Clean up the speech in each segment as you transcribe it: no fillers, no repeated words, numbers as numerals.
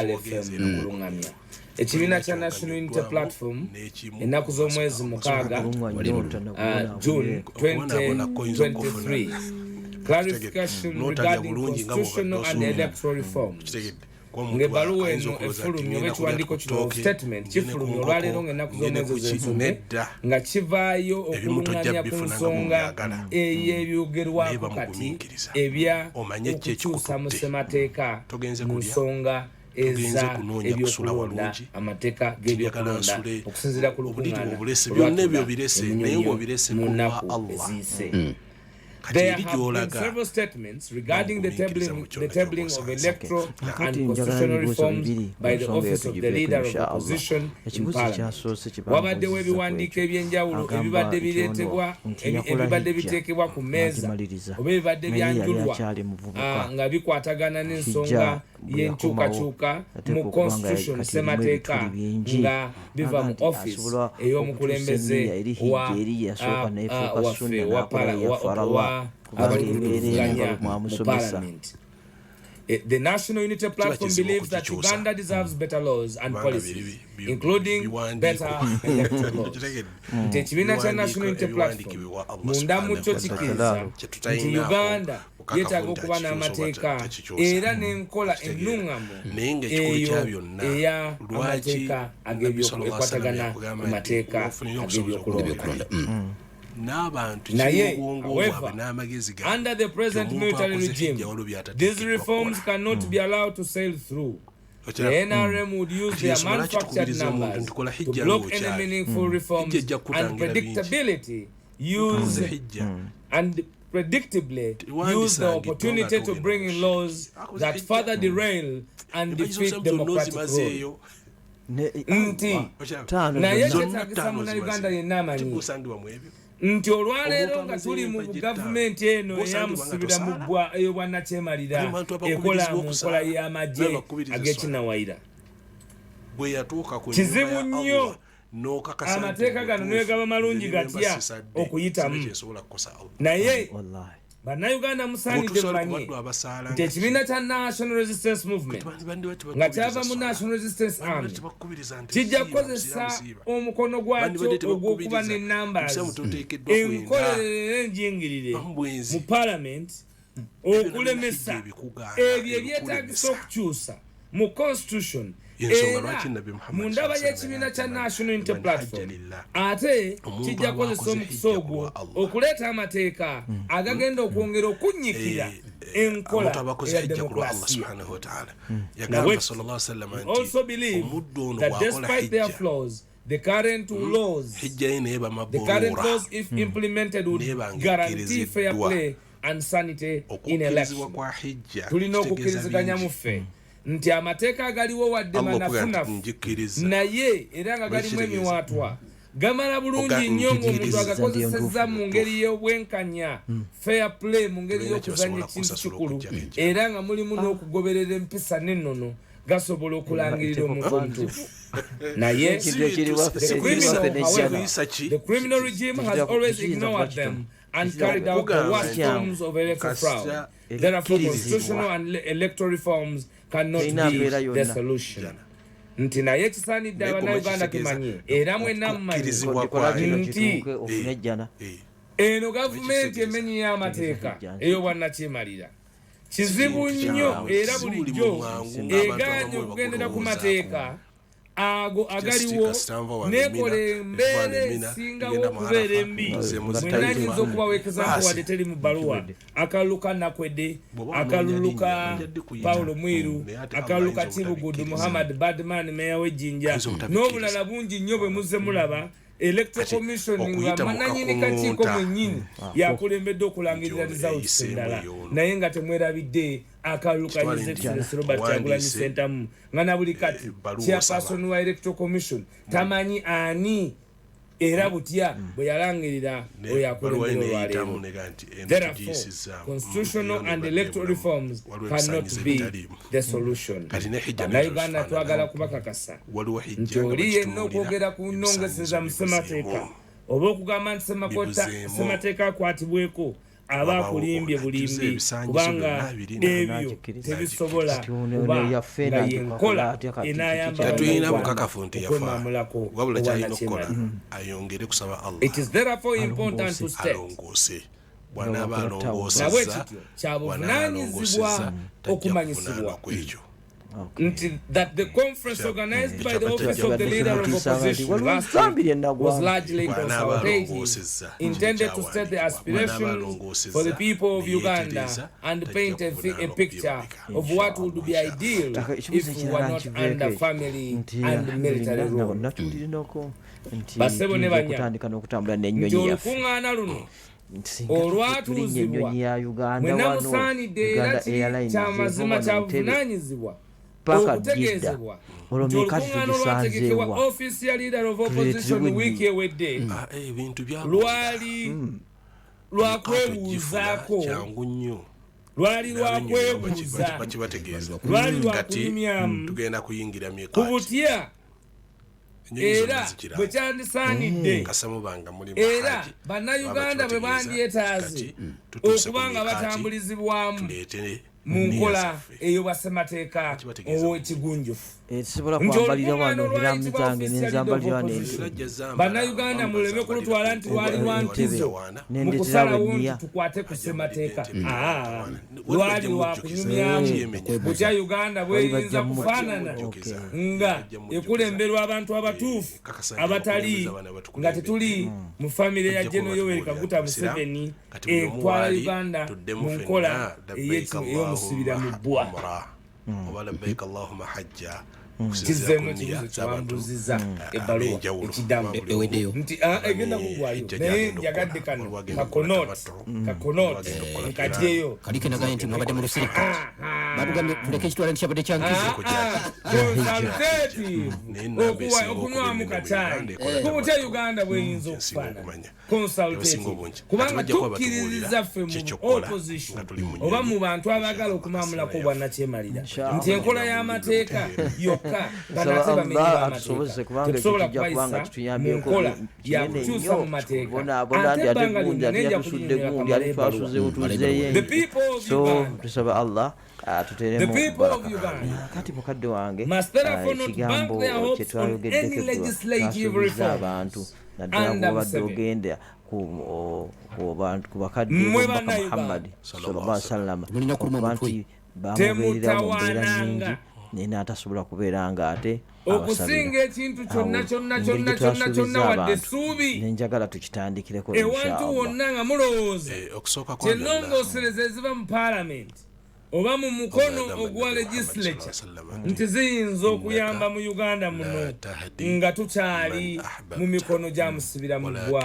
LFM kulungamya ekibiina kya National Unity Platform ennaku z'omwezi mukaaga June 2023 clarification regarding constitutional and electoral reforms ngebaluwa eno efulumya oba ekiwandiiko kino statement kifulumya olwaleero ng'ennaku z'omwezi z'ensomye nga kivaayo okulungamya ku nsonga ey'ebyogerwako kati ebya okukyusa mu ssemateeka mu nsonga eza ebyokulonda amateeka g'ebyokulonda okusinziira ku lukuŋŋaana mu nnaku eziyise. There have been several statements regarding the tabling of electoral and constitutional reforms by the office of the leader of the opposition in Parliament. Wabaddewo ebiwandiiko eby'enjawulo ebibadde bireetebwa ebibadde biteekebwa ku mmeeza oba ebibadde byanjulwa nga bikwatagana n'ensonga y'enkyukakyuka mu constitution ssemateeka nga biva mu office ey'omukulembeze waffe wa Parliament. The National Unity Platform believes that Uganda deserves better laws and policies, including better electoral laws. Ekibiina kya National Unity Platform munda mu kyo kikiriza nti Uganda yeetaaga okuba n'amateeka era n'enkola ennungamu eyo eya amateeka ag'ebyokwatagana mu mateeka ag'ebyokulonda. Naye, however, under the present military regime, these reforms cannot be allowed to sail through. The NRM would use their manufactured numbers to block any meaningful reforms and predictably use the opportunity to bring in laws that further derail and defeat democratic rule. Naye kyetaagisa munnayuganda yenna amanyi nti olwaleero nga tuli mu gavumenti eno eyamusibira mu bbwa ey'obwannakyemalira ekola mu nkola y'amagye ag'ekinnawayira. Kizibu nnyo amateeka gano ne gaba malungi gatya okuyitamu. Naye bannayuganda musaanidde mumanye nti ekibiina kya National Resistance Movement nga kyava mu National Resistance Army kijja kukozesa omukono gwakyo ogw'okuba ne numbers enkolerere enjingirire mu Parliament okulemesa ebyo ebyetaagisa okukyusa mu Constitution era mu ndaba y'ekibiina kya National Unity Platform ate kijja kukozesa omukisa ogwo okuleeta amateeka agagenda okwongera okunyikira enkola eya demokrasiya. Also believe that despite their flaws, the current laws, if implemented, would guarantee fair play and sanity in election. Tulina okukkiriziganya mu ffe nti amateeka agaliwo wadde manafunafu naye era nga galimu emiwaatwa gamala bulungi nnyo ng'omuntu agakozesezza mu ngeri y'obwenkanya fair play mu ngeri y'okuzanya ekintu kikulu era nga mulimu n'okugoberera empisa n'ennono gasobola okulangirira omuntu omutuufu. Naye the criminal regime has always ignored them and carried out the worst forms of electoral fraud. Therefore, constitutional and electoral reforms cannot be the solution. Nti naye kisaanidde abannayuganda tumanye era mwenna mumanyi nti eno gavumenti emenyi y'amateeka ey'obwannakyemalira kizibu nnyo era bulijjo egaanye okugendera ku mateeka ago agaliwo nekola embeera esingawo okubeera embi mwenanyinza okubaweekeza wadde teri mu bbaluwa akalulu ka Nakwedde, akalulu ka Paulo Mwiru, akalulu ka Kibugudu Muhammad Badman meya w'Ejjinja n'obulala bungi nnyo bwe muzze mulaba. Electoral Commission nga mananyini kakiiko mwennyini yakulembedde okulangirira results endala naye nga temwerabidde akalulu ka His Excellency Robert Kyagulanyi Ssentamu nga na buli kati chairperson wa Electoral Commission tamanyi ani era butya bwe yalangirira oyo yakulembera olwaleero. Therefore, constitutional and electoral reforms cannot be the solution. Bannayuganda twagala kubakakasa nti oli yenna okwogera ku nnongeseza mu ssemateeka oba okugamba nti ssemateeka akwatibweko abakulimbye bulimbi kubanga ebyo tebisobola kuba nga yenkola enayamba tulina bukakafu nti yafa wabula kyalina okukola ayongere kusaba Allah. It is therefore important to state bw'anaaba alongoosezza kyabuvunanyizibwa okumanyisibwa that the conference organized by the office of the leader of opposition last week was largely consultative, intended to set the aspirations for the people of Uganda and paint a picture of what would be ideal if we were not under family and military rule. Basebo ne banya nti olukuŋŋaana luno olwatuuzibwa mwe namusaanidde era kiri kyamazima kyabuvunaanyizibwa okutegeezebwa nti olukuŋŋaana olwategekebwa office ya leader of opposition wiiki ewedde lwali lwakwebuuzaako lwali lwakwebuuza lwali lwakunyumyamu ku butya era bwe kyandisaanidde era bannayuganda bwe bandyetaaze okuba nga batambulizibwamu mu nkola eyo basemateeka ow'ekigunjufu nti olukuŋŋaana olwayitibwa ofisi ya leader of opposition bannayuganda muleme kulutwala nti lwali lwa nkizo mu kusalawo nti tukwate ku ssemateeka lwali lwakunyumyamu butya uganda bweyinza kufaanana nga ekulemberwa abantu abatuufu abatali nga tetuli mu famire ya General Yoweri Kaguta Museveni etwala Uganda mu nkola ey'omusibira mu bbwa kizzeemu ekibuzo kyawambuziza ebbaluwa ekiddamu nti egenda kugwayo naye njagadde kano kakonoti nkatyeyo kalikenaganye nti mwabadde mu lusirika batugambye tuleke ekitwala nti kyabadde kyankizo okunywamu kacaayi kubutya Uganda bweyinza okufaanana consultative kubanga tukkiririza ffe mu opposition oba mu bantu abaagala okumamulako bwannakyemalira nti enkola y'amateeka yokka banate bamenyera amateeka tetusobola kubayisa mu nkola yakukyusa mu mateeka ate ebbanga lyonna nejja kulinyonyola kamala ebbaluwa the people of Uganda the people of Uganda kati mukadde wange must therefore not bank their hopes on any legislative reform naddala bwobadde ogenda ku bakadde b'omubaka Muhammad sallallahu alaihi wasallam okuba nti bamubeerera mu mbeera nnyingi naye n'atasobola kubeera nga ate okusinga ekintu kyonna wadde essuubi nenjagala tukitandikireko ewantu wonna nga mulowooza kyennongoosereza eziva mu paalamenti oba mu mukono ogwa legislature nti ziyinza okuyamba mu Uganda muno nga tukyali mu mikono gya musibira mu ggwa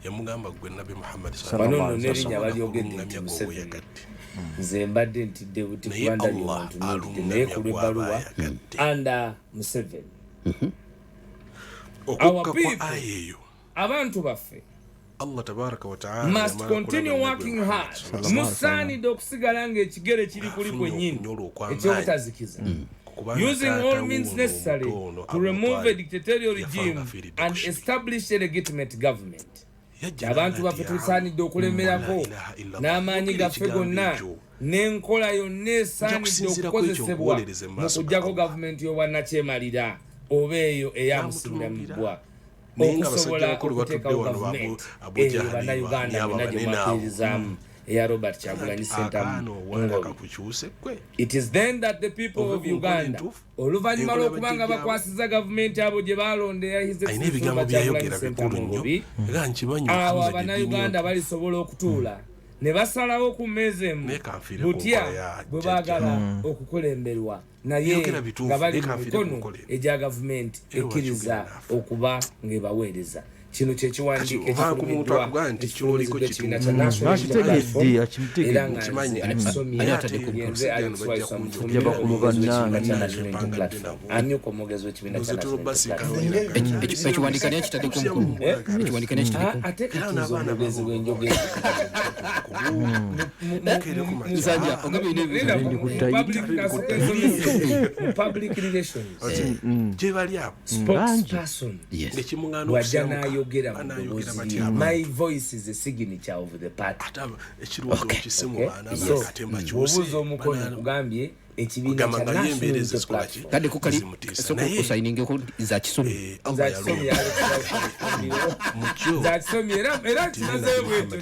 yamugamba gwe Nabi Muhammad sallallahu alaihi wasallam balyogedde nti Museveni nze mbadde ntidde buti kubanda ly'omuntu nintidde naye ku lw'ebbaluwa anda Museveni our people abantu baffe Allah tabaraka wa ta'ala must continue working hard musaanidde okusigala ng'ekigere kiri kuli kwennyini ekyobutazikiza using all means necessary to remove a dictatorial regime and establish a legitimate government. Abantu baffe tusaanidde okulemerako n'amaanyi gaffe gonna n'enkola yonna esaanidde okukozesebwa mu kuggyako gavumenti y'obwannakyemalira oba eyo eyamusibira mu bbwa okusobola okuteekawo gavumenti eyo bannayuganda bonna gye mwakkiririzaamu eya Robert Kyagulanyi Ssentamu Ngolo. It is then that the people of Uganda oluvannyuma lw'okubanga bakwasiza gavumenti abo gye baalonda eya His Excellency Robert Kyagulanyi Ssentamu Ngolo, abo abannayuganda balisobola okutuula ne basalawo ku mmeeza emu butya bwe baagala okukulemberwa naye nga bali mu mikono egya gavumenti ekkiriza okuba ng'ebaweereza. Kino kye kiwandiiko ekikubiddwa ekikiina kya National era nga Asomye yenze Alex WAISWA Mufumbiro w'ekibiina kya National Platform amyuka omwogezi w'ekibiina kya National Platform. Ekiwandiika naye kitaddeko omukulu ekiwandiika naye kitaddeko ate katuuza omwogezi w'enjogera nsajja ogabye public relations gye bali abo spokesperson wajja n'ayo banayogera mu ddoboozi. My voice is a signature of the party. Obuuza omukono kugambye ekibiina kya National Unity Platform. Kade kukali kusayiningeko za kisomi. Za kisomi era kinazeyo bwetu.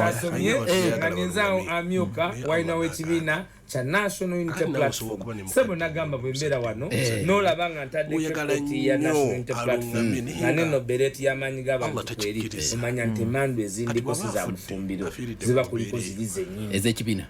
Asomye nga nenzaawo amyuka walina w'ekibiina kya National Unity Platform. Sebo nagamba bwe mbeera wano n'olaba nga ntaddeko ekkooti ya National Unity Platform nga neno bereti y'amaanyi g'abantu kweri omanya nti emmandu ezindiko si za Mufumbiro ziba kuliko ziri zennyini ez'ekibiina.